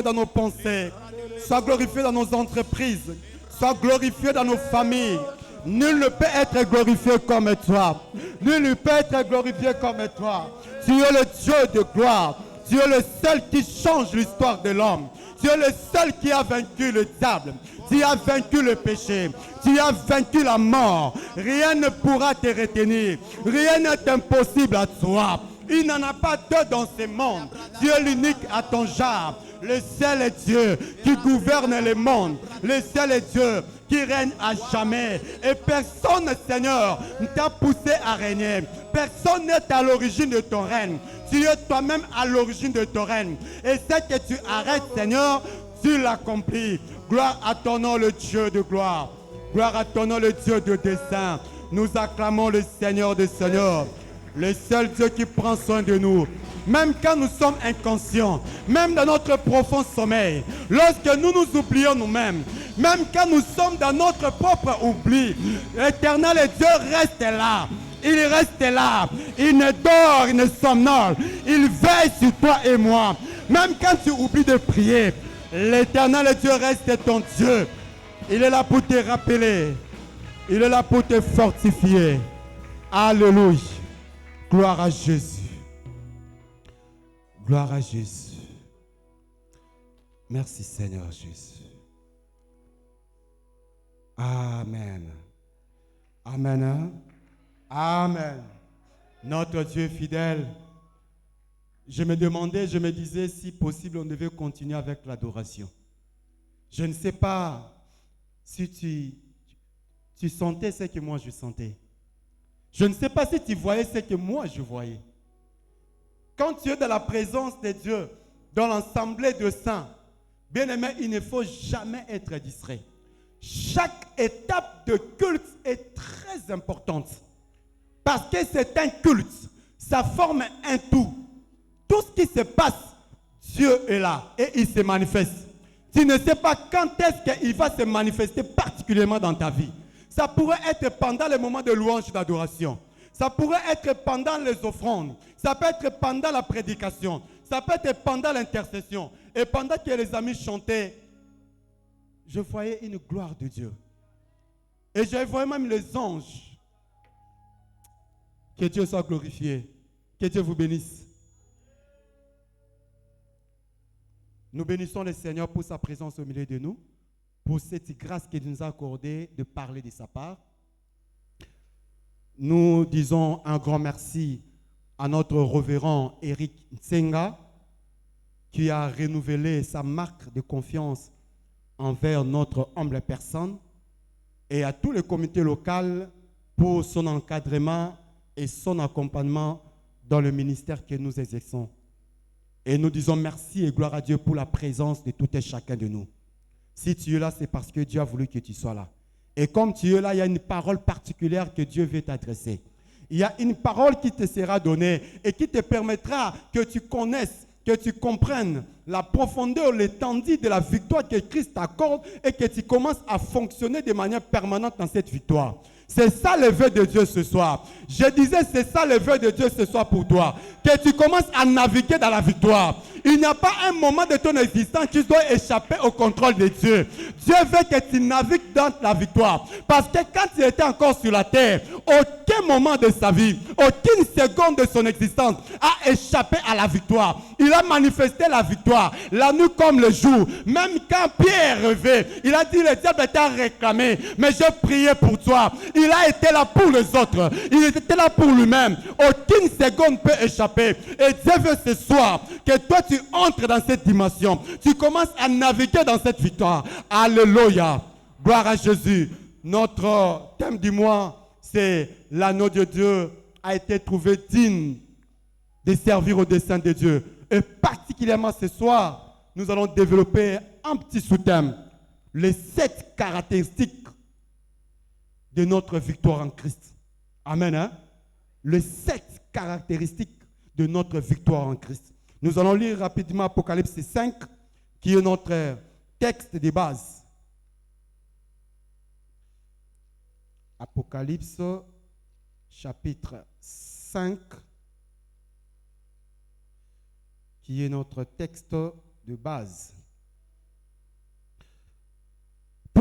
dans nos pensées, sois glorifié dans nos entreprises, sois glorifié dans nos familles. Nul ne peut être glorifié comme toi. Nul ne peut être glorifié comme toi. Tu es le Dieu de gloire. Tu es le seul qui change l'histoire de l'homme. Tu es le seul qui a vaincu le diable. Tu as vaincu le péché. Tu as vaincu la mort. Rien ne pourra te retenir. Rien n'est impossible à toi. Il n'en a pas deux dans ce monde. Tu es l'unique à ton genre. Le seul est Dieu qui gouverne le monde. Le seul est Dieu qui règne à jamais. Et personne, Seigneur, ne t'a poussé à régner. Personne n'est à l'origine de ton règne. Tu es toi-même à l'origine de ton règne. Et ce que tu arrêtes, Seigneur, tu l'accomplis. Gloire à ton nom, le Dieu de gloire. Gloire à ton nom, le Dieu de dessein. Nous acclamons le Seigneur des Seigneurs. Le seul Dieu qui prend soin de nous. Même quand nous sommes inconscients, même dans notre profond sommeil, lorsque nous nous oublions nous-mêmes, même quand nous sommes dans notre propre oubli, l'Éternel et Dieu reste là. Il reste là. Il ne dort, il ne somnole. Il veille sur toi et moi. Même quand tu oublies de prier, l'Éternel et Dieu reste ton Dieu. Il est là pour te rappeler. Il est là pour te fortifier. Alléluia. Gloire à Jésus. Gloire à Jésus. Merci Seigneur Jésus. Amen. Amen. Amen. Notre Dieu fidèle. Je me demandais, je me disais si possible on devait continuer avec l'adoration. Je ne sais pas si tu sentais ce que moi je sentais. Je ne sais pas si tu voyais ce que moi je voyais. Quand tu es dans la présence de Dieu, dans l'assemblée de saints, bien aimé, il ne faut jamais être distrait. Chaque étape de culte est très importante. Parce que c'est un culte, ça forme un tout. Tout ce qui se passe, Dieu est là et il se manifeste. Tu ne sais pas quand est-ce qu'il va se manifester particulièrement dans ta vie. Ça pourrait être pendant les moments de louange et d'adoration. Ça pourrait être pendant les offrandes. Ça peut être pendant la prédication. Ça peut être pendant l'intercession. Et pendant que les amis chantaient, je voyais une gloire de Dieu. Et je voyais même les anges. Que Dieu soit glorifié. Que Dieu vous bénisse. Nous bénissons le Seigneur pour sa présence au milieu de nous, pour cette grâce qu'il nous a accordée de parler de sa part. Nous disons un grand merci à notre révérend Eric Nsenga qui a renouvelé sa marque de confiance envers notre humble personne et à tout le comité local pour son encadrement et son accompagnement dans le ministère que nous exerçons. Et nous disons merci et gloire à Dieu pour la présence de tout et chacun de nous. Si tu es là, c'est parce que Dieu a voulu que tu sois là. Et comme tu es là, il y a une parole particulière que Dieu veut t'adresser. Il y a une parole qui te sera donnée et qui te permettra que tu connaisses, que tu comprennes la profondeur, l'étendue de la victoire que Christ t'accorde et que tu commences à fonctionner de manière permanente dans cette victoire. C'est ça le vœu de Dieu ce soir. Je disais, c'est ça le vœu de Dieu ce soir pour toi. Que tu commences à naviguer dans la victoire. Il n'y a pas un moment de ton existence qui doit échapper au contrôle de Dieu. Dieu veut que tu navigues dans la victoire. Parce que quand il était encore sur la terre, aucun moment de sa vie, aucune seconde de son existence a échappé à la victoire. Il a manifesté la victoire, la nuit comme le jour. Même quand Pierre rêvait, il a dit, le diable t'a réclamé, mais j'ai prié pour toi. Il a été là pour les autres. Il était là pour lui-même. Aucune seconde peut échapper. Et Dieu veut ce soir que toi tu entres dans cette dimension. Tu commences à naviguer dans cette victoire. Alléluia. Gloire à Jésus. Notre thème du mois, c'est l'agneau de Dieu a été trouvé digne de servir au dessein de Dieu. Et particulièrement ce soir, nous allons développer un petit sous-thème. Les 7 caractéristiques de notre victoire en Christ. Amen. Hein? Les 7 caractéristiques de notre victoire en Christ. Nous allons lire rapidement Apocalypse 5, qui est notre texte de base. Apocalypse, chapitre 5, qui est notre texte de base.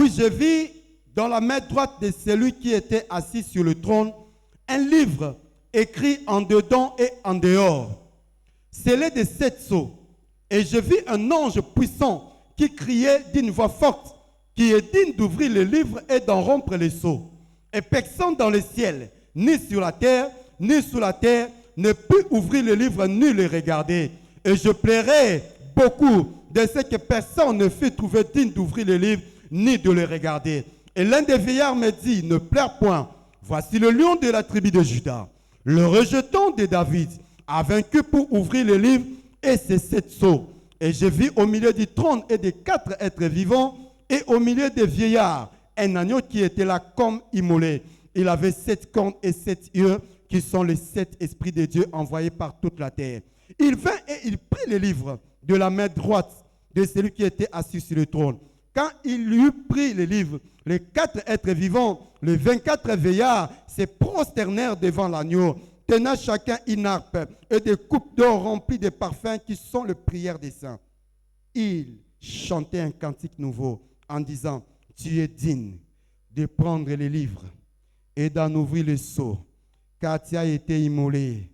Oui, je vis dans la main droite de celui qui était assis sur le trône un livre écrit en dedans et en dehors, scellé de 7 sceaux. Et je vis un ange puissant qui criait d'une voix forte, qui est digne d'ouvrir le livre et d'en rompre les sceaux. Et personne dans le ciel, ni sur la terre, ni sous la terre, ne put ouvrir le livre ni le regarder. Et je plairai beaucoup de ce que personne ne fut trouvé digne d'ouvrir le livre ni de le regarder. Et l'un des vieillards me dit, ne pleure point, voici le lion de la tribu de Juda, le rejeton de David, a vaincu pour ouvrir le livre et ses 7 sceaux. Et je vis au milieu du trône et des 4 êtres vivants, et au milieu des vieillards, un agneau qui était là comme immolé. Il avait 7 cornes et 7 yeux, qui sont les 7 esprits de Dieu envoyés par toute la terre. Il vint et il prit le livre de la main droite de celui qui était assis sur le trône. Quand il eut pris le livre, les 4 êtres vivants, les 24 veillards, se prosternèrent devant l'agneau, tenant chacun une harpe et des coupes d'or remplies de parfums qui sont les prières des saints. Ils chantaient un cantique nouveau en disant, tu es digne de prendre les livres et d'en ouvrir le sceau, car tu as été immolé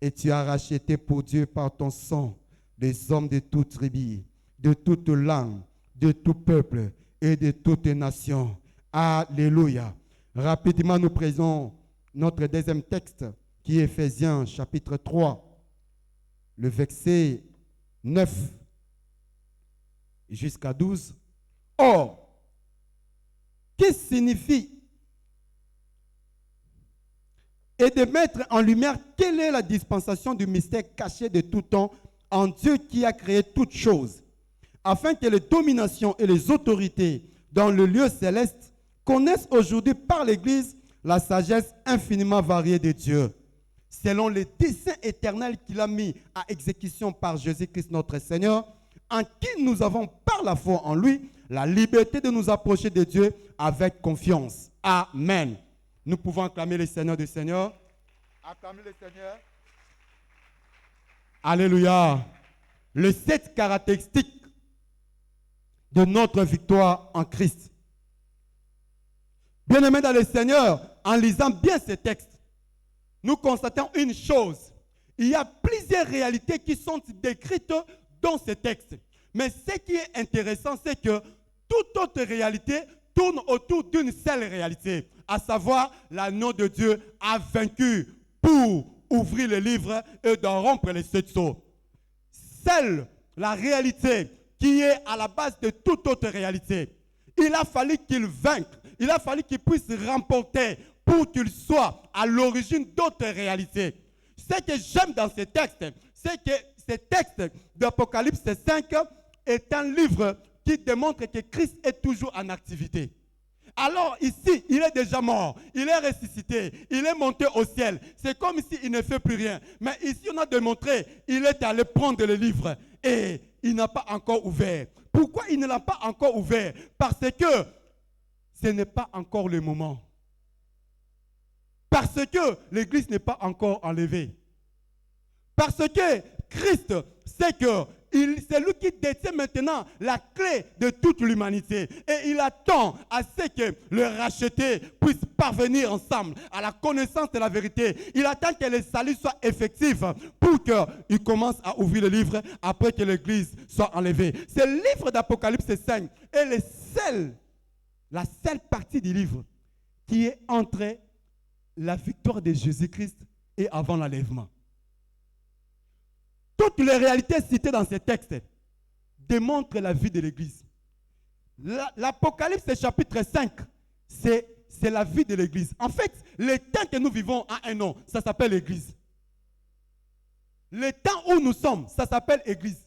et tu as racheté pour Dieu par ton sang des hommes de toute tribu, de toute langue, de tout peuple et de toute nation. Alléluia. Rapidement, nous prenons notre deuxième texte qui est Ephésiens chapitre 3, le verset 9 jusqu'à 12. Or, que signifie et de mettre en lumière quelle est la dispensation du mystère caché de tout temps en Dieu qui a créé toutes choses, afin que les dominations et les autorités dans le lieu céleste connaissent aujourd'hui par l'Église la sagesse infiniment variée de Dieu, selon les desseins éternels qu'il a mis à exécution par Jésus-Christ notre Seigneur, en qui nous avons par la foi en lui la liberté de nous approcher de Dieu avec confiance. Amen. Nous pouvons acclamer le Seigneur du Seigneur. Acclamer le Seigneur. Alléluia. Les 7 caractéristiques de notre victoire en Christ. Bien-aimés dans le Seigneur, en lisant bien ces textes, nous constatons une chose. Il y a plusieurs réalités qui sont décrites dans ces textes. Mais ce qui est intéressant, c'est que toute autre réalité tourne autour d'une seule réalité, à savoir l'agneau de Dieu a vaincu pour ouvrir le livre et d'en rompre les 7 sceaux. Seule la réalité qui est à la base de toute autre réalité. Il a fallu qu'il vainque, il a fallu qu'il puisse remporter pour qu'il soit à l'origine d'autres réalités. Ce que j'aime dans ces textes, c'est que ces textes d'Apocalypse 5 est un livre qui démontre que Christ est toujours en activité. Alors ici, il est déjà mort, il est ressuscité, il est monté au ciel. C'est comme s'il ne fait plus rien. Mais ici, on a démontré, il est allé prendre le livre et il n'a pas encore ouvert. Pourquoi il ne l'a pas encore ouvert? Parce que ce n'est pas encore le moment. Parce que l'Église n'est pas encore enlevée. Parce que Christ sait que c'est lui qui détient maintenant la clé de toute l'humanité. Et il attend à ce que le racheté puisse parvenir ensemble à la connaissance de la vérité. Il attend que le salut soit effectif pour qu'il commence à ouvrir le livre après que l'Église soit enlevée. Ce livre d'Apocalypse 5 est la seule partie du livre qui est entre la victoire de Jésus-Christ et avant l'enlèvement. Toutes les réalités citées dans ces textes démontrent la vie de l'Église. L'Apocalypse chapitre 5, c'est la vie de l'Église. En fait, le temps que nous vivons a un nom, ça s'appelle l'Église. Le temps où nous sommes, ça s'appelle Église.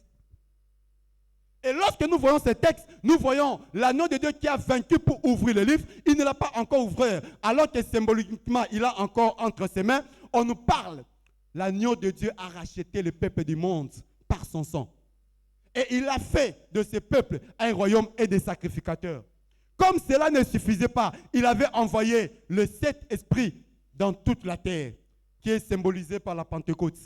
Et lorsque nous voyons ces textes, nous voyons l'agneau de Dieu qui a vaincu pour ouvrir le livre. Il ne l'a pas encore ouvert, alors que symboliquement, il a encore entre ses mains. On nous parle. L'agneau de Dieu a racheté le peuple du monde par son sang. Et il a fait de ce peuple un royaume et des sacrificateurs. Comme cela ne suffisait pas, il avait envoyé le Saint-Esprit dans toute la terre, qui est symbolisé par la Pentecôte.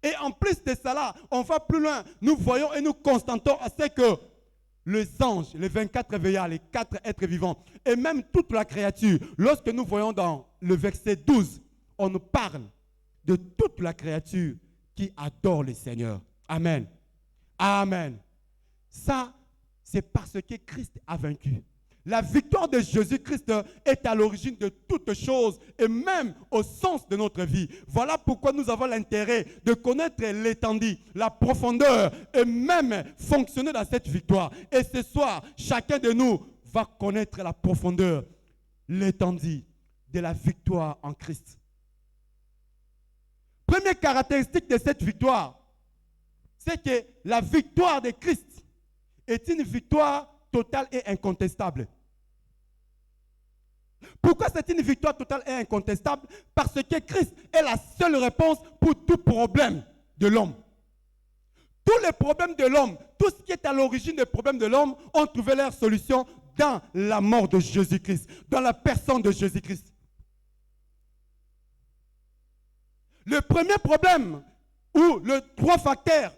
Et en plus de cela, on va plus loin. Nous voyons et nous constatons à ce que les anges, les 24 veillards, les 4 êtres vivants, et même toute la créature, lorsque nous voyons dans le verset 12, on nous parle de toute la créature qui adore le Seigneur. Amen. Amen. Ça, c'est parce que Christ a vaincu. La victoire de Jésus-Christ est à l'origine de toutes choses et même au sens de notre vie. Voilà pourquoi nous avons l'intérêt de connaître l'étendue, la profondeur et même fonctionner dans cette victoire. Et ce soir, chacun de nous va connaître la profondeur, l'étendue de la victoire en Christ. Première caractéristique de cette victoire, c'est que la victoire de Christ est une victoire totale et incontestable. Pourquoi c'est une victoire totale et incontestable? Parce que Christ est la seule réponse pour tout problème de l'homme. Tous les problèmes de l'homme, tout ce qui est à l'origine des problèmes de l'homme, ont trouvé leur solution dans la mort de Jésus-Christ, dans la personne de Jésus-Christ. Le premier problème, ou les 3 facteurs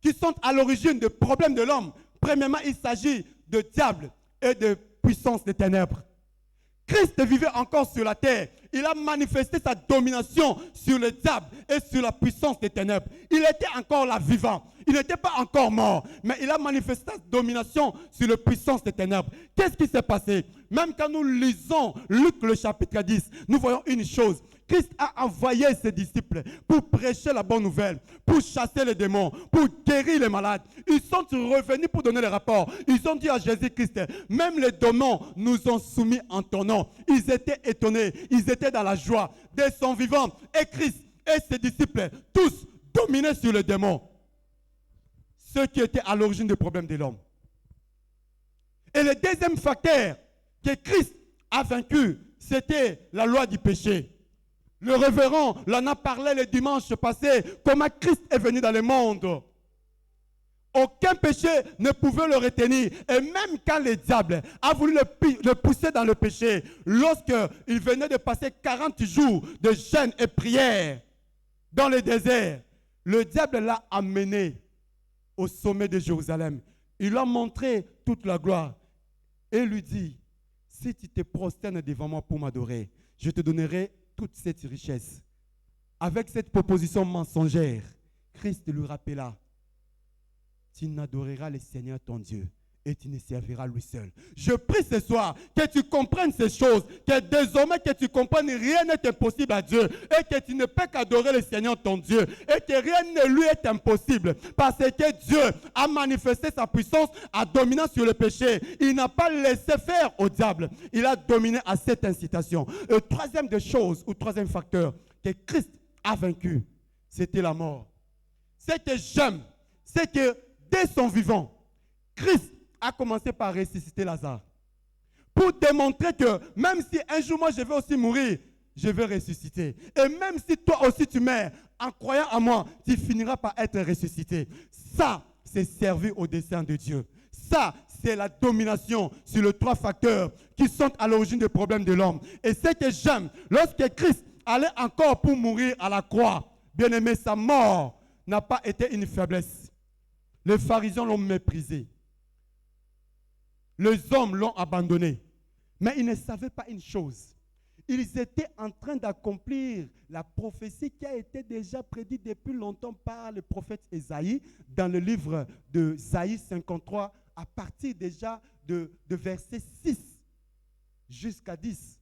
qui sont à l'origine des problèmes de l'homme, premièrement, il s'agit de diable et de puissance des ténèbres. Christ vivait encore sur la terre. Il a manifesté sa domination sur le diable et sur la puissance des ténèbres. Il était encore là vivant. Il n'était pas encore mort, mais il a manifesté sa domination sur la puissance des ténèbres. Qu'est-ce qui s'est passé? Même quand nous lisons Luc le chapitre 10, nous voyons une chose. Christ a envoyé ses disciples pour prêcher la bonne nouvelle, pour chasser les démons, pour guérir les malades. Ils sont revenus pour donner les rapports. Ils ont dit à Jésus-Christ, même les démons nous ont soumis en ton nom. Ils étaient étonnés, ils étaient dans la joie de son vivant. Et Christ et ses disciples, tous dominaient sur les démons. Ceux qui étaient à l'origine des problèmes de l'homme. Et le deuxième facteur que Christ a vaincu, c'était la loi du péché. Le révérend l'en a parlé le dimanche passé, comment Christ est venu dans le monde. Aucun péché ne pouvait le retenir. Et même quand le diable a voulu le pousser dans le péché, lorsqu'il venait de passer 40 jours de jeûne et prière dans le désert, le diable l'a amené au sommet de Jérusalem. Il lui a montré toute la gloire et lui dit, si tu te prosternes devant moi pour m'adorer, je te donnerai toute cette richesse. Avec cette proposition mensongère, Christ lui rappela, tu n'adoreras le Seigneur ton Dieu et tu ne serviras lui seul. Je prie ce soir que tu comprennes ces choses, que désormais que tu comprennes rien n'est impossible à Dieu et que tu ne peux qu'adorer le Seigneur ton Dieu et que rien ne lui est impossible parce que Dieu a manifesté sa puissance en dominant sur le péché. Il n'a pas laissé faire au diable. Il a dominé à cette incitation. Le troisième des choses, ou troisième facteur que Christ a vaincu, c'était la mort. C'est que j'aime, c'est que dès son vivant, Christ a commencé par ressusciter Lazare. Pour démontrer que même si un jour moi je vais aussi mourir, je vais ressusciter. Et même si toi aussi tu meurs, en croyant en moi, tu finiras par être ressuscité. Ça, c'est servir au dessein de Dieu. Ça, c'est la domination sur les 3 facteurs qui sont à l'origine des problèmes de l'homme. Et ce que j'aime, lorsque Christ allait encore pour mourir à la croix, bien aimé, sa mort n'a pas été une faiblesse. Les pharisiens l'ont méprisé. Les hommes l'ont abandonné. Mais ils ne savaient pas une chose. Ils étaient en train d'accomplir la prophétie qui a été déjà prédite depuis longtemps par le prophète Ésaïe dans le livre d'Ésaïe 53 à partir déjà de verset 6 jusqu'à 10.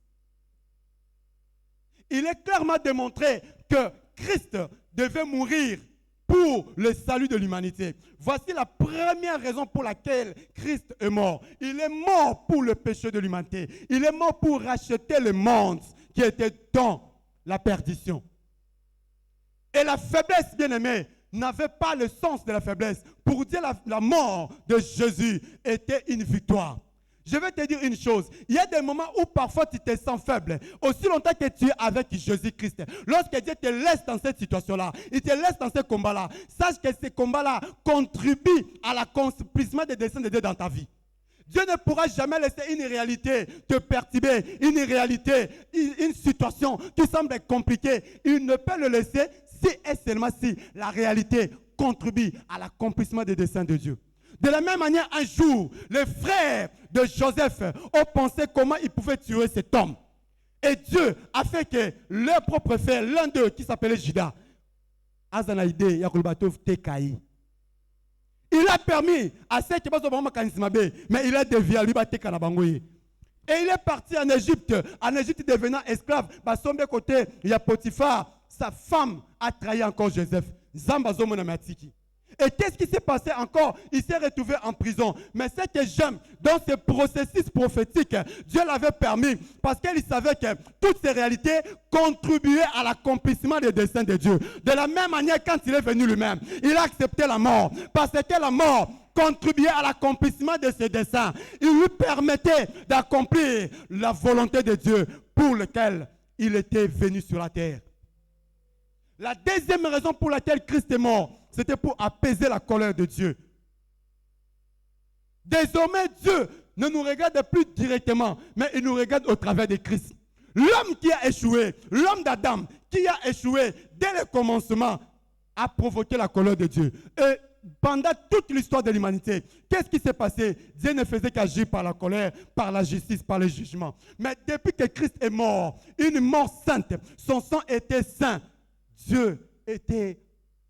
Il est clairement démontré que Christ devait mourir pour le salut de l'humanité. Voici la première raison pour laquelle Christ est mort. Il est mort pour le péché de l'humanité. Il est mort pour racheter le monde qui était dans la perdition. Et la faiblesse, bien-aimée, n'avait pas le sens de la faiblesse. Pour dire la mort de Jésus était une victoire. Je vais te dire une chose. Il y a des moments où parfois tu te sens faible. Aussi longtemps que tu es avec Jésus-Christ. Lorsque Dieu te laisse dans cette situation-là, il te laisse dans ce combat-là, sache que ce combat-là contribue à l'accomplissement des desseins de Dieu dans ta vie. Dieu ne pourra jamais laisser une réalité te perturber, une réalité, une situation qui semble compliquée. Il ne peut le laisser si et seulement si la réalité contribue à l'accomplissement des desseins de Dieu. De la même manière, un jour, les frères de Joseph ont pensé comment ils pouvaient tuer cet homme. Et Dieu a fait que leur propre frère, l'un d'eux qui s'appelait Judas, Azanaïde, Yakulbatov, Tekaï. Il a permis à ceux qui mais il a dévié à lui. Et il est parti en Égypte devenant esclave. Sombe côté, il y a Potiphar, sa femme a trahi encore Joseph. Et qu'est-ce qui s'est passé encore? Il s'est retrouvé en prison. Mais ce que j'aime, dans ce processus prophétique, Dieu l'avait permis parce qu'il savait que toutes ces réalités contribuaient à l'accomplissement des desseins de Dieu. De la même manière, quand il est venu lui-même, il a accepté la mort parce que la mort contribuait à l'accomplissement de ses desseins. Il lui permettait d'accomplir la volonté de Dieu pour laquelle il était venu sur la terre. La deuxième raison pour laquelle Christ est mort, c'était pour apaiser la colère de Dieu. Désormais, Dieu ne nous regarde plus directement, mais il nous regarde au travers de Christ. L'homme qui a échoué, l'homme d'Adam qui a échoué dès le commencement, a provoqué la colère de Dieu. Et pendant toute l'histoire de l'humanité, qu'est-ce qui s'est passé? Dieu ne faisait qu'agir par la colère, par la justice, par le jugement. Mais depuis que Christ est mort, une mort sainte, son sang était saint, Dieu était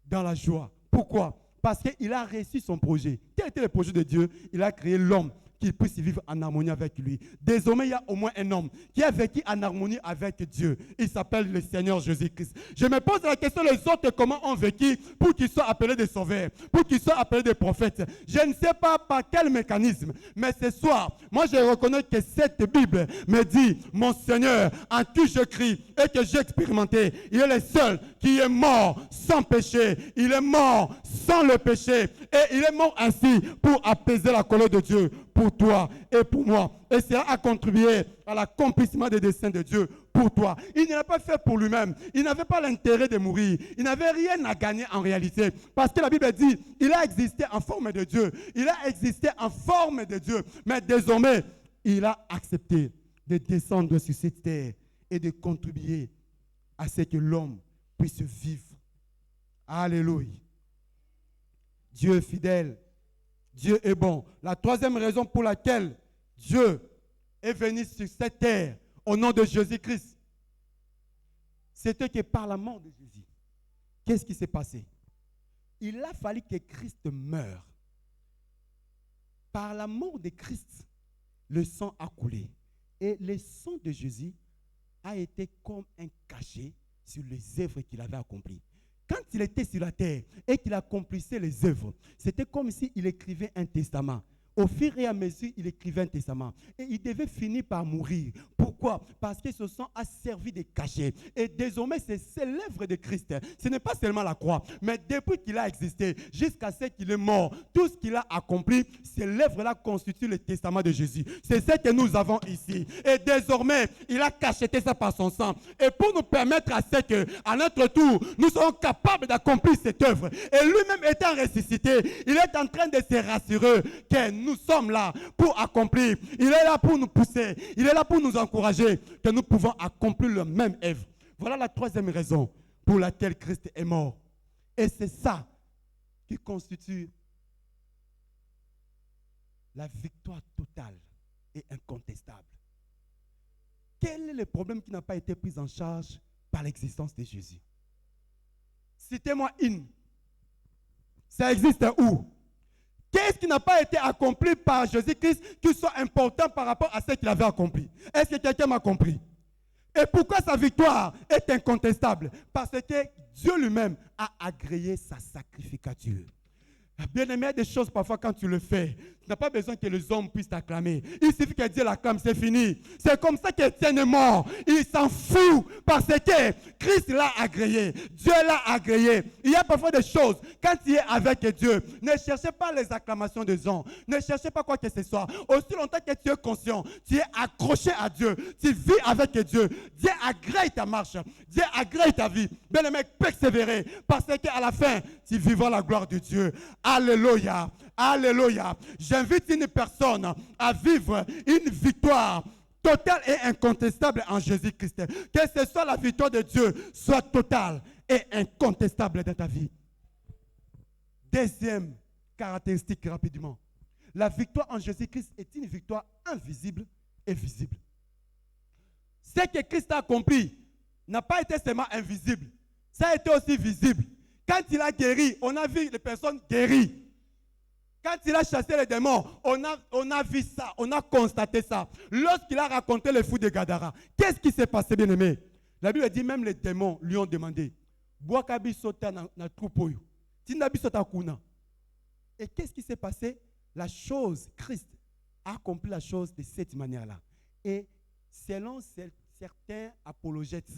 dans la joie. Pourquoi? Parce qu'il a réussi son projet. Quel était le projet de Dieu? Il a créé l'homme qui puisse vivre en harmonie avec lui. Désormais, il y a au moins un homme qui a vécu en harmonie avec Dieu. Il s'appelle le Seigneur Jésus-Christ. Je me pose la question, les autres, comment ont vécu pour qu'ils soient appelés des sauveurs, pour qu'ils soient appelés des prophètes? Je ne sais pas par quel mécanisme, mais ce soir, moi je reconnais que cette Bible me dit, mon Seigneur, en qui je crie et que j'ai expérimenté, il est le seul qui est mort sans péché. Il est mort sans le péché. Et il est mort ainsi pour apaiser la colère de Dieu pour toi et pour moi. Et cela a contribué à l'accomplissement des desseins de Dieu pour toi. Il ne l'a pas fait pour lui-même. Il n'avait pas l'intérêt de mourir. Il n'avait rien à gagner en réalité. Parce que la Bible dit, il a existé en forme de Dieu. Il a existé en forme de Dieu. Mais désormais, il a accepté de descendre sur cette terre et de contribuer à ce que l'homme puisse vivre. Alléluia. Dieu est fidèle. Dieu est bon. La troisième raison pour laquelle Dieu est venu sur cette terre au nom de Jésus-Christ, c'était que par la mort de Jésus, qu'est-ce qui s'est passé? Il a fallu que Christ meure. Par la mort de Christ, le sang a coulé. Et le sang de Jésus a été comme un cachet sur les œuvres qu'il avait accomplies. Quand il était sur la terre et qu'il accomplissait les œuvres, c'était comme s'il écrivait un testament. Au fur et à mesure, il écrivait un testament. Et il devait finir par mourir. Pourquoi? Parce que ce sang a servi de cachet. Et désormais, c'est l'œuvre de Christ. Ce n'est pas seulement la croix. Mais depuis qu'il a existé, jusqu'à ce qu'il est mort, tout ce qu'il a accompli, c'est l'œuvre-là constitue le testament de Jésus. C'est ce que nous avons ici. Et désormais, il a cacheté ça par son sang. Et pour nous permettre à ce qu'à notre tour, nous serons capables d'accomplir cette œuvre. Et lui-même étant ressuscité, il est en train de se rassurer que nous sommes là pour accomplir. Il est là pour nous pousser. Il est là pour nous encourager que nous pouvons accomplir le même œuvre. Voilà la troisième raison pour laquelle Christ est mort. Et c'est ça qui constitue la victoire totale et incontestable. Quel est le problème qui n'a pas été pris en charge par l'existence de Jésus? Citez-moi une. Ça existe où? Qu'est-ce qui n'a pas été accompli par Jésus-Christ qui soit important par rapport à ce qu'il avait accompli? Est-ce que quelqu'un m'a compris? Et pourquoi sa victoire est incontestable? Parce que Dieu lui-même a agréé sa sacrificature. Bien aimé, il y a des choses parfois quand tu le fais, tu n'as pas besoin que les hommes puissent t'acclamer. Il suffit que Dieu l'acclame, c'est fini. C'est comme ça qu'Étienne est mort. Il s'en fout parce que Christ l'a agréé. Dieu l'a agréé. Il y a parfois des choses, quand tu es avec Dieu, ne cherchez pas les acclamations des hommes. Ne cherchez pas quoi que ce soit. Aussi longtemps que tu es conscient, tu es accroché à Dieu. Tu vis avec Dieu. Dieu agrée ta marche. Dieu agrée ta vie. Bien aimé, persévérer parce qu'à la fin, tu vivras la gloire de Dieu. Alléluia. Alléluia. J'invite une personne à vivre une victoire totale et incontestable en Jésus-Christ. Que ce soit la victoire de Dieu, soit totale et incontestable dans ta vie. Deuxième caractéristiques rapidement. La victoire en Jésus-Christ est une victoire invisible et visible. Ce que Christ a accompli n'a pas été seulement invisible, ça a été aussi visible. Quand il a guéri, on a vu les personnes guéries. Quand il a chassé les démons, on a vu ça, on a constaté ça. Lorsqu'il a raconté les fous de Gadara, qu'est-ce qui s'est passé, bien-aimé? La Bible dit même les démons lui ont demandé, et qu'est-ce qui s'est passé? La chose, Christ a accompli la chose de cette manière-là. Et selon certains apologètes,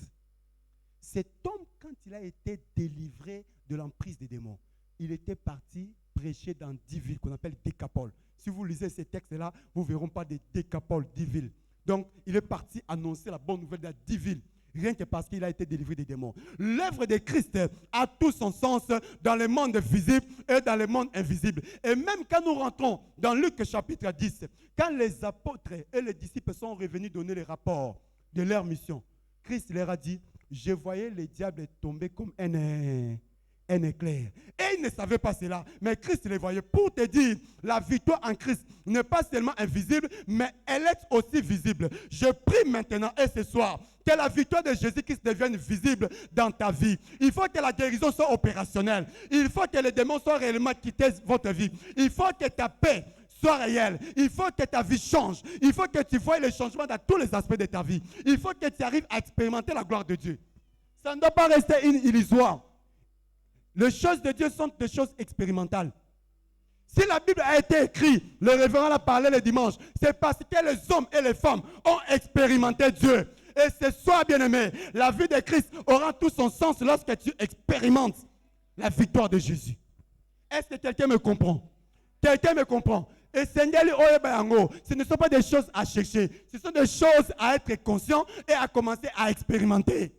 cet homme, quand il a été délivré de l'emprise des démons, il était parti prêcher dans 10 villes qu'on appelle décapoles. Si vous lisez ces textes-là, vous ne verrez pas des décapoles, 10 villes. Donc, il est parti annoncer la bonne nouvelle dans 10 villes, rien que parce qu'il a été délivré des démons. L'œuvre de Christ a tout son sens dans le monde visible et dans le monde invisible. Et même quand nous rentrons dans Luc chapitre 10, quand les apôtres et les disciples sont revenus donner les rapports de leur mission, Christ leur a dit, je voyais les diables tomber comme un éclair. Et ils ne savaient pas cela, mais Christ les voyait. Pour te dire, la victoire en Christ n'est pas seulement invisible, mais elle est aussi visible. Je prie maintenant et ce soir que la victoire de Jésus-Christ devienne visible dans ta vie. Il faut que la guérison soit opérationnelle. Il faut que les démons soient réellement quittés votre vie. Il faut que ta paix soit réelle. Il faut que ta vie change. Il faut que tu vois le changement dans tous les aspects de ta vie. Il faut que tu arrives à expérimenter la gloire de Dieu. Ça ne doit pas rester une illusoire. Les choses de Dieu sont des choses expérimentales. Si la Bible a été écrite, le révérend l'a parlé le dimanche, c'est parce que les hommes et les femmes ont expérimenté Dieu. Et ce soir, bien-aimé, la vie de Christ aura tout son sens lorsque tu expérimentes la victoire de Jésus. Est-ce que quelqu'un me comprend? Quelqu'un me comprend? Et Seigneur, ce ne sont pas des choses à chercher, ce sont des choses à être conscient et à commencer à expérimenter.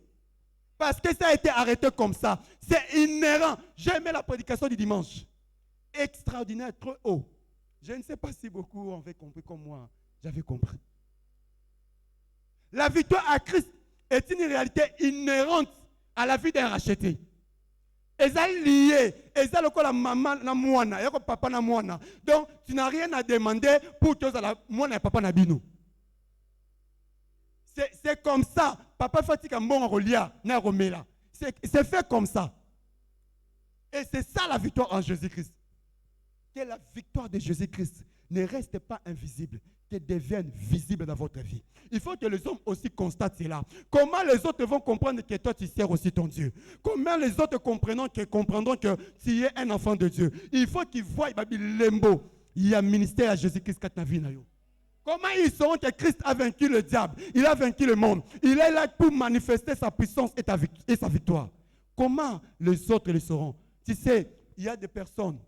Parce que ça a été arrêté comme ça. C'est inhérent. J'ai aimé la prédication du dimanche. Extraordinaire, trop haut. Je ne sais pas si beaucoup ont compris comme moi. J'avais compris. La victoire à Christ est une réalité inhérente à la vie d'un racheté. Et ça est lié. Et ça, la maman, la moana, le papa, la moana. Donc, tu n'as rien à demander pour que la moana et papa n'abino. C'est comme ça. Papa fatigue un bon relia, n'a remela. C'est fait comme ça. Et c'est ça la victoire en Jésus-Christ. Que la victoire de Jésus-Christ ne reste pas invisible, qu'elle devienne visible dans votre vie. Il faut que les hommes aussi constatent cela. Comment les autres vont comprendre que toi tu sers aussi ton Dieu? Comment les autres comprendront que tu es un enfant de Dieu? Il faut qu'ils voient, il y a un ministère à Jésus-Christ quand tu as vu. Comment ils sauront que Christ a vaincu le diable? Il a vaincu le monde. Il est là pour manifester sa puissance et sa victoire. Comment les autres le sauront? Tu sais, il y a des personnes.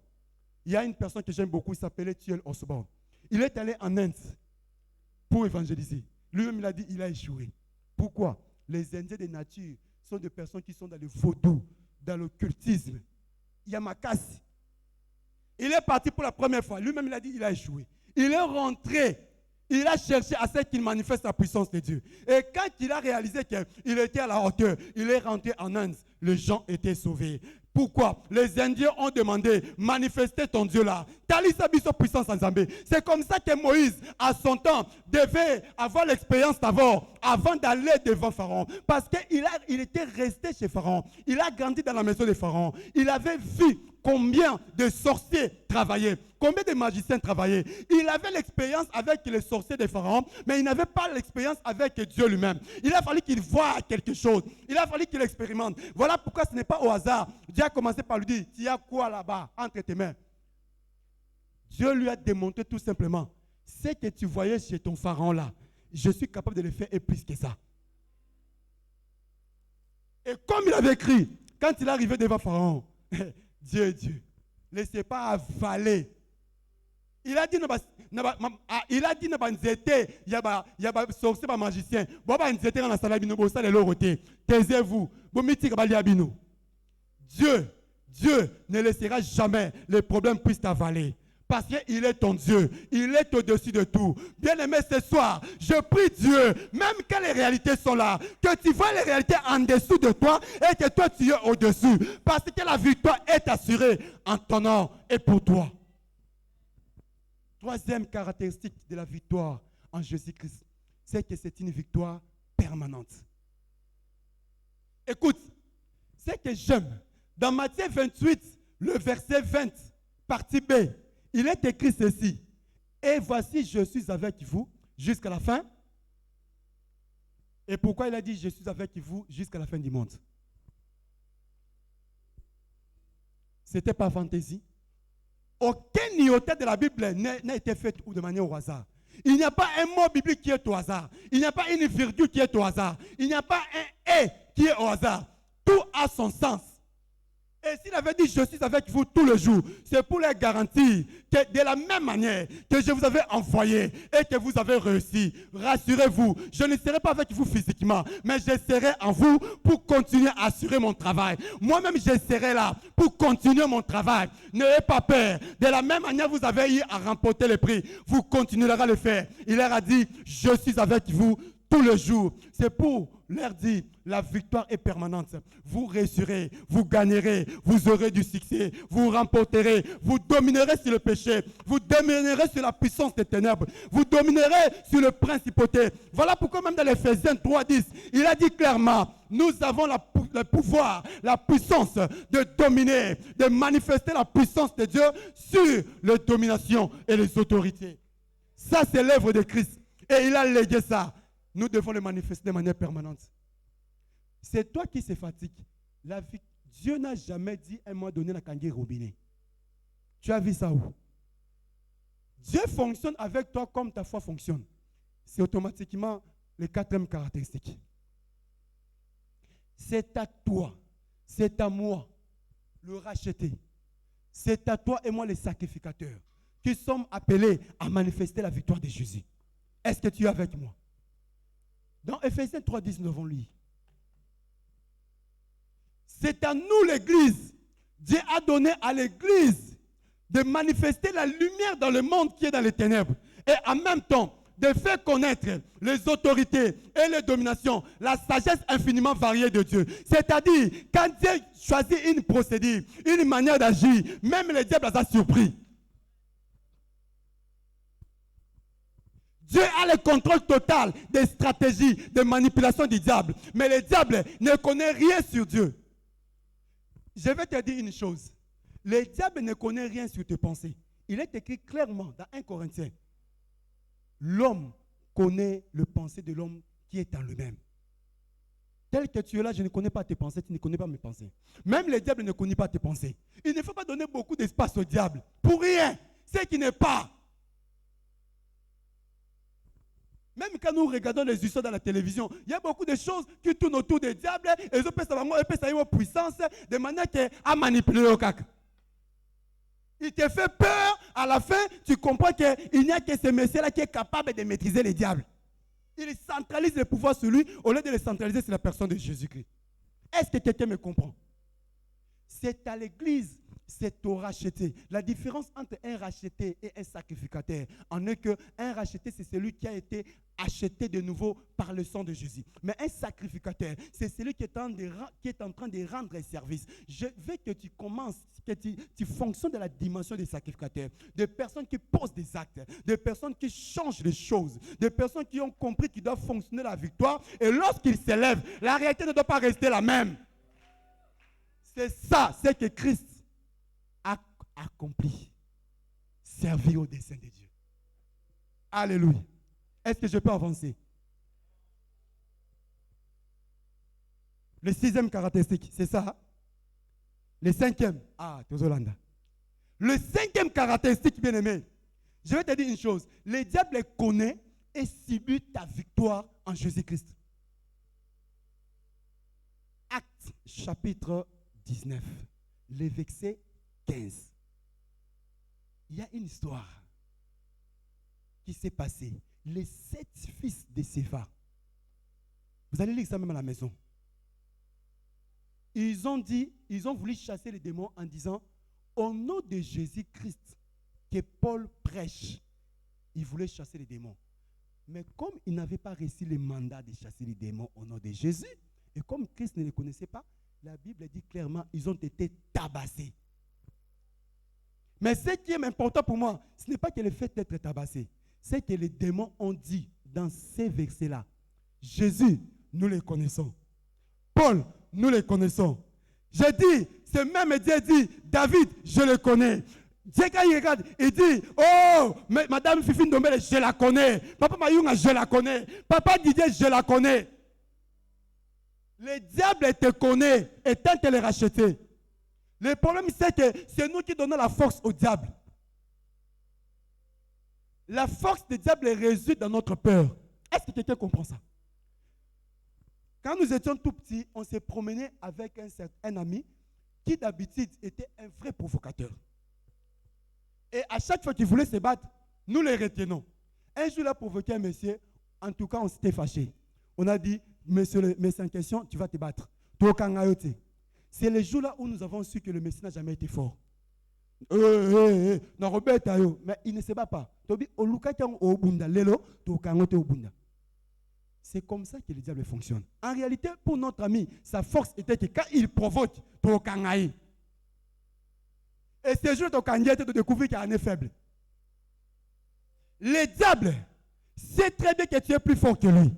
Il y a une personne que j'aime beaucoup, il s'appelait Tuel Osborne. Il est allé en Inde pour évangéliser. Lui-même, il a dit qu'il a échoué. Pourquoi? Les Indiens de nature sont des personnes qui sont dans le vaudou, dans l'occultisme. Yamakasi. Il est parti pour la première fois. Lui-même, il a dit qu'il a échoué. Il est rentré. Il a cherché à ce qu'il manifeste la puissance de Dieu. Et quand il a réalisé qu'il était à la hauteur, il est rentré en Inde. Les gens étaient sauvés. Pourquoi? Les Indiens ont demandé, manifestez ton Dieu là. Talisa biso puissance en Zambé. C'est comme ça que Moïse, à son temps, devait avoir l'expérience d'abord, avant d'aller devant Pharaon. Parce qu'il était resté chez Pharaon. Il a grandi dans la maison de Pharaon. Il avait vu combien de sorciers travaillaient, combien de magiciens travaillaient. Il avait l'expérience avec les sorciers de Pharaon, mais il n'avait pas l'expérience avec Dieu lui-même. Il a fallu qu'il voie quelque chose. Il a fallu qu'il expérimente. Voilà pourquoi ce n'est pas au hasard. Dieu a commencé par lui dire, tu as quoi là-bas entre tes mains? Dieu lui a démontré tout simplement, ce que tu voyais chez ton Pharaon là, je suis capable de le faire et plus que ça. Et comme il avait écrit, quand il est arrivé devant Pharaon, Dieu, laissez pas avaler. Il a dit, il a dit, il y a sorcier, magicien. Taisez-vous. Dieu ne laissera jamais les problèmes puissent t'avaler. Parce qu'il est ton Dieu. Il est au-dessus de tout. Bien-aimé, ce soir, je prie Dieu, même quand les réalités sont là, que tu vois les réalités en dessous de toi et que toi tu es au-dessus. Parce que la victoire est assurée en ton nom et pour toi. Troisième caractéristique de la victoire en Jésus-Christ, c'est que c'est une victoire permanente. Écoute, ce que j'aime, dans Matthieu 28, le verset 20, partie B, il est écrit ceci. Et voici, je suis avec vous jusqu'à la fin. Et pourquoi il a dit, je suis avec vous jusqu'à la fin du monde? Ce n'était pas fantaisie. Aucun iota de la Bible n'a été fait de manière au hasard. Il n'y a pas un mot biblique qui est au hasard. Il n'y a pas une virgule qui est au hasard. Il n'y a pas un « et » qui est au hasard. Tout a son sens. Et s'il avait dit « je suis avec vous tous les jours », c'est pour les garantir que de la même manière que je vous avais envoyé et que vous avez réussi, rassurez-vous, je ne serai pas avec vous physiquement, mais je serai en vous pour continuer à assurer mon travail. Moi-même, je serai là pour continuer mon travail. N'ayez pas peur. De la même manière, vous avez eu à remporter le prix. Vous continuerez à le faire. Il leur a dit « je suis avec vous tous les jours ». C'est pour leur dire, la victoire est permanente. Vous réussirez, vous gagnerez, vous aurez du succès, vous remporterez, vous dominerez sur le péché, vous dominerez sur la puissance des ténèbres, vous dominerez sur le principauté. Voilà pourquoi même dans l'Éphésiens 3:10, il a dit clairement, nous avons le pouvoir, la puissance de dominer, de manifester la puissance de Dieu sur les dominations et les autorités. Ça, c'est l'œuvre de Christ. Et il a légué ça. Nous devons le manifester de manière permanente. C'est toi qui se fatigue. Dieu n'a jamais dit à un moment donné la kangue robinet. Tu as vu ça où? Dieu fonctionne avec toi comme ta foi fonctionne. C'est automatiquement le quatrième caractéristique. C'est à toi, c'est à moi, le racheté. C'est à toi et moi les sacrificateurs qui sommes appelés à manifester la victoire de Jésus. Est-ce que tu es avec moi? Dans Éphésiens 3:19, on lit. C'est à nous l'Église. Dieu a donné à l'Église de manifester la lumière dans le monde qui est dans les ténèbres. Et en même temps, de faire connaître les autorités et les dominations, la sagesse infiniment variée de Dieu. C'est-à-dire, quand Dieu choisit une procédure, une manière d'agir, même le diable a surpris. Dieu a le contrôle total des stratégies de manipulation du diable. Mais le diable ne connaît rien sur Dieu. Je vais te dire une chose. Le diable ne connaît rien sur tes pensées. Il est écrit clairement dans 1 Corinthiens. L'homme connaît le pensée de l'homme qui est en lui-même. Tel que tu es là, je ne connais pas tes pensées, tu ne connais pas mes pensées. Même le diable ne connaît pas tes pensées. Il ne faut pas donner beaucoup d'espace au diable. Pour rien. C'est qu'il n'est pas. Même quand nous regardons les histoires dans la télévision, il y a beaucoup de choses qui tournent autour des diables et ils peuvent avoir une puissance de manière à manipuler le cac. Il te fait peur, à la fin, tu comprends qu'il n'y a que ce monsieur-là qui est capable de maîtriser les diables. Il centralise le pouvoir sur lui au lieu de le centraliser sur la personne de Jésus-Christ. Est-ce que quelqu'un me comprend? C'est à l'église, c'est au racheté. La différence entre un racheté et un sacrificateur en est que un racheté, c'est celui qui a été acheté de nouveau par le sang de Jésus. Mais un sacrificateur, c'est celui qui est en train de rendre un service. Je veux que tu commences, que tu fonctionnes dans la dimension des sacrificateurs, des personnes qui posent des actes, des personnes qui changent les choses, des personnes qui ont compris qu'ils doivent fonctionner la victoire. Et lorsqu'ils s'élèvent, la réalité ne doit pas rester la même. C'est ça, c'est que Christ a accompli. Servir au dessein de Dieu. Alléluia. Est-ce que je peux avancer? Le sixième caractéristique, c'est ça. Le cinquième, Tozolanda. Le cinquième caractéristique, bien aimé, je vais te dire une chose. Le diable connaît et subit ta victoire en Jésus-Christ. Actes chapitre 19, le verset 15. Il y a une histoire qui s'est passée. Les 7 fils de Séva, vous allez lire ça même à la maison. Ils ont voulu chasser les démons en disant, au nom de Jésus-Christ, que Paul prêche, ils voulaient chasser les démons. Mais comme ils n'avaient pas reçu le mandat de chasser les démons au nom de Jésus, et comme Christ ne les connaissait pas, la Bible dit clairement, ils ont été tabassés. Mais ce qui est important pour moi, ce n'est pas que le fait d'être tabassé. C'est que les démons ont dit dans ces versets-là, Jésus, nous les connaissons. Paul, nous les connaissons. J'ai dit, ce même Dieu dit, David, je le connais. Dieu quand il regarde, il dit, oh, Madame Fifine Dombele, je la connais. Papa Mayunga, je la connais. Papa Didier, je la connais. Le diable te connaît et tente de les racheter. Le problème, c'est que c'est nous qui donnons la force au diable. La force du diable réside dans notre peur. Est-ce que quelqu'un comprend ça? Quand nous étions tout petits, on s'est promené avec un ami qui d'habitude était un vrai provocateur. Et à chaque fois qu'il voulait se battre, nous les retenons. Un jour, il a provoqué un monsieur, en tout cas, on s'était fâché. On a dit, monsieur en question, tu vas te battre. C'est le jour-là où nous avons su que le monsieur n'a jamais été fort. Mais il ne se bat pas. C'est comme ça que le diable fonctionne. En réalité, pour notre ami, sa force était que quand il provoque, et ce jour, tu découvres qu'il en est faible. Le diable sait très bien que tu es plus fort que lui.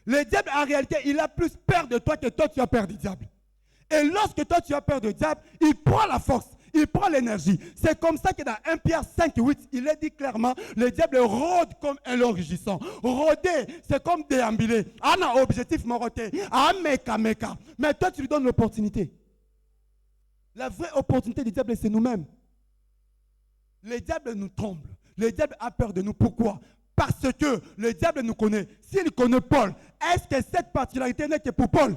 Le diable, en réalité, il a plus peur de toi que toi, tu as peur du diable. Et lorsque toi, tu as peur du diable, il prend la force, il prend l'énergie. C'est comme ça que dans 1 Pierre 5, 8, il est dit clairement, le diable rôde comme un lion rugissant. Rôder, c'est comme déambuler. On a objectif moroté. Meka. Mais toi, tu lui donnes l'opportunité. La vraie opportunité du diable, c'est nous-mêmes. Le diable nous tremble. Le diable a peur de nous. Pourquoi? Parce que le diable nous connaît. S'il connaît Paul, est-ce que cette particularité n'est que pour Paul?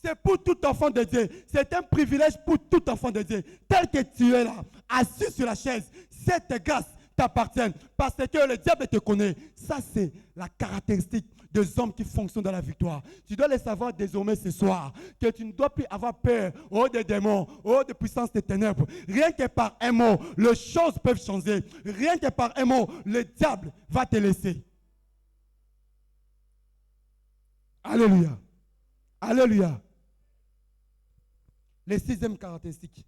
C'est pour tout enfant de Dieu. C'est un privilège pour tout enfant de Dieu. Tel que tu es là, assis sur la chaise, cette grâce t'appartient. Parce que le diable te connaît. Ça, c'est la caractéristique des hommes qui fonctionnent dans la victoire. Tu dois le savoir désormais ce soir, que tu ne dois plus avoir peur, des démons, des puissances des ténèbres. Rien que par un mot, les choses peuvent changer. Rien que par un mot, le diable va te laisser. Alléluia. Alléluia. Les 6e caractéristique.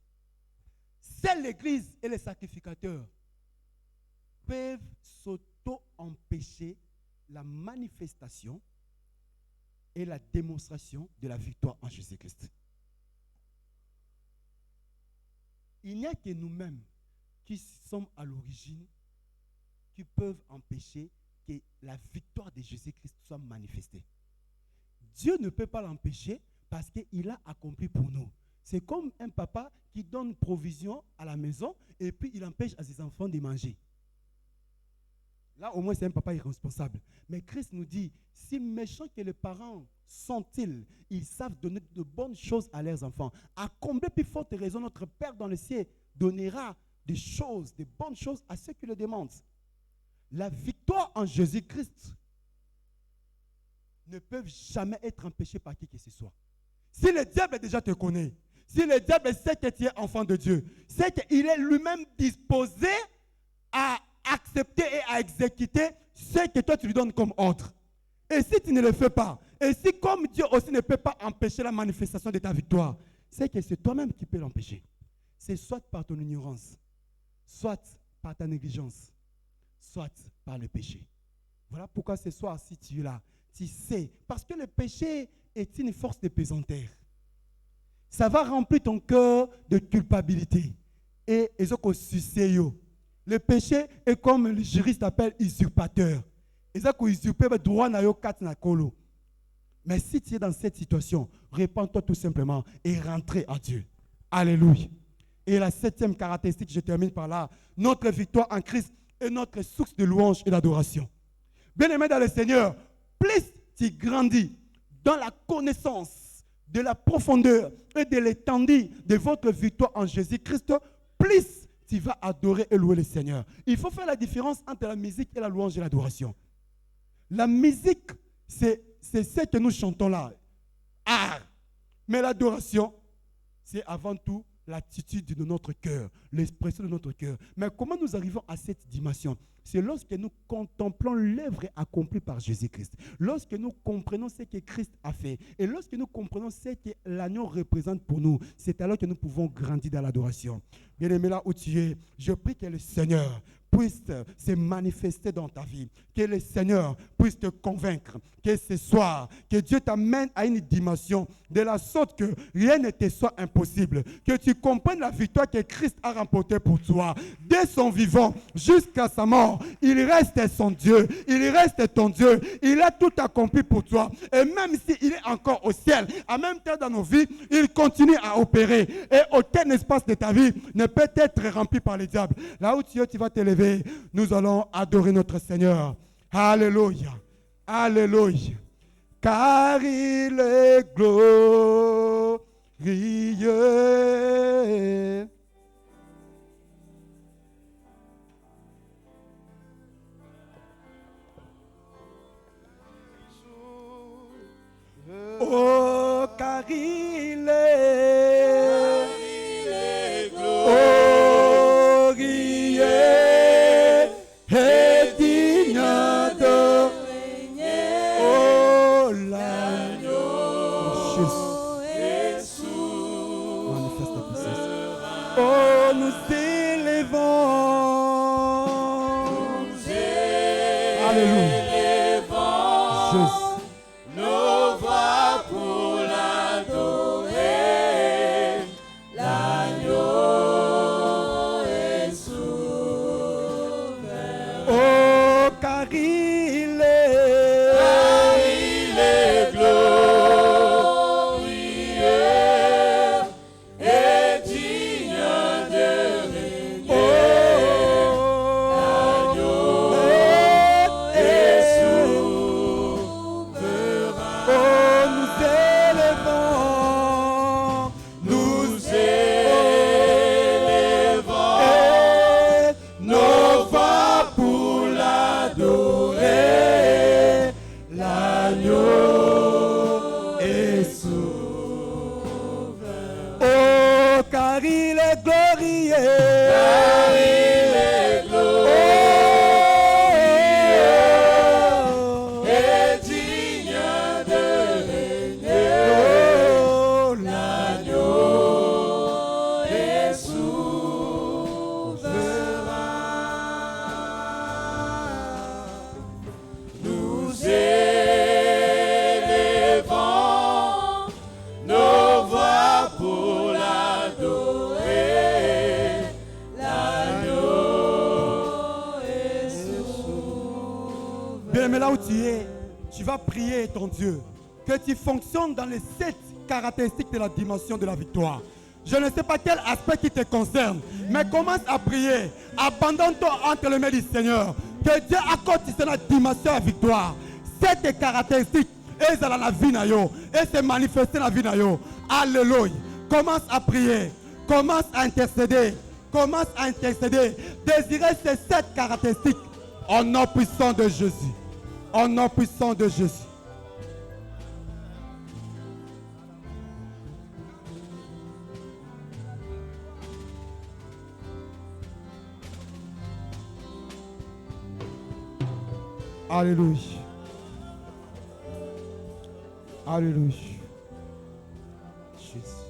C'est l'Église et les sacrificateurs peuvent s'auto-empêcher la manifestation et la démonstration de la victoire en Jésus-Christ. Il n'y a que nous-mêmes qui sommes à l'origine qui peuvent empêcher que la victoire de Jésus-Christ soit manifestée. Dieu ne peut pas l'empêcher parce qu'il a accompli pour nous. C'est comme un papa qui donne provision à la maison et puis il empêche à ses enfants de manger. Là, au moins, c'est un papa irresponsable. Mais Christ nous dit, si méchants que les parents sont-ils, ils savent donner de bonnes choses à leurs enfants. À combien plus forte raison notre Père dans le ciel donnera des choses, des bonnes choses à ceux qui le demandent. La victoire en Jésus-Christ ne peut jamais être empêchée par qui que ce soit. Si le diable déjà te connaît, si le diable sait que tu es enfant de Dieu, c'est qu'il est lui-même disposé à accepter et à exécuter ce que toi tu lui donnes comme ordre. Et si tu ne le fais pas, et si comme Dieu aussi ne peut pas empêcher la manifestation de ta victoire, c'est que c'est toi-même qui peux l'empêcher. C'est soit par ton ignorance, soit par ta négligence, soit par le péché. Voilà pourquoi ce soir, si tu es là, tu sais, parce que le péché est une force de pesanteur. Ça va remplir ton cœur de culpabilité. Et le péché est comme le juriste appelle usurpateur. Mais si tu es dans cette situation, répands-toi tout simplement et rentrez en Dieu. Alléluia. Et la 7e caractéristique, je termine par là, notre victoire en Christ est notre source de louange et d'adoration. Bien-aimé dans le Seigneur, plus tu grandis dans la connaissance de la profondeur et de l'étendue de votre victoire en Jésus-Christ, plus tu vas adorer et louer le Seigneur. Il faut faire la différence entre la musique et la louange et l'adoration. La musique, c'est ce que nous chantons là. Art. Mais l'adoration, c'est avant tout l'attitude de notre cœur, l'expression de notre cœur. Mais comment nous arrivons à cette dimension? c'est lorsque nous contemplons l'œuvre accomplie par Jésus-Christ. Lorsque nous comprenons ce que Christ a fait et lorsque nous comprenons ce que l'agneau représente pour nous, c'est alors que nous pouvons grandir dans l'adoration. Bien-aimé, là où tu es, je prie que le Seigneur puisse se manifester dans ta vie, que le Seigneur puisse te convaincre, que ce soir, que Dieu t'amène à une dimension de la sorte que rien ne te soit impossible, que tu comprennes la victoire que Christ a remportée pour toi. Dès son vivant jusqu'à sa mort, il reste son Dieu, il reste ton Dieu, il a tout accompli pour toi. Et même s'il est encore au ciel, en même temps dans nos vies, il continue à opérer. Et aucun espace de ta vie ne peut être rempli par le diable. Là où tu es, tu vas te lever. Nous allons adorer notre Seigneur. Alléluia. Alléluia. Car il est glorieux. Oh, car il est glorieux et digne de régner. Oh, l'agneau Jésus. Manifeste ta puissance. Oh, nous élevons. Alléluia. Jésus. Mais là où tu es, tu vas prier ton Dieu. Que tu fonctionnes dans les 7 caractéristiques de la dimension de la victoire. Je ne sais pas quel aspect qui te concerne, mais commence à prier. Abandonne-toi entre les mains du Seigneur. Que Dieu accorde la dimension de la victoire. 7 caractéristiques, elles sont dans la vie, et se manifester dans la vie. Alléluia. Commence à prier. Commence à intercéder. Commence à intercéder. Désirez ces 7 caractéristiques au nom puissant de Jésus. Au nom puissant de Jésus. Alléluia. Alléluia. Jésus.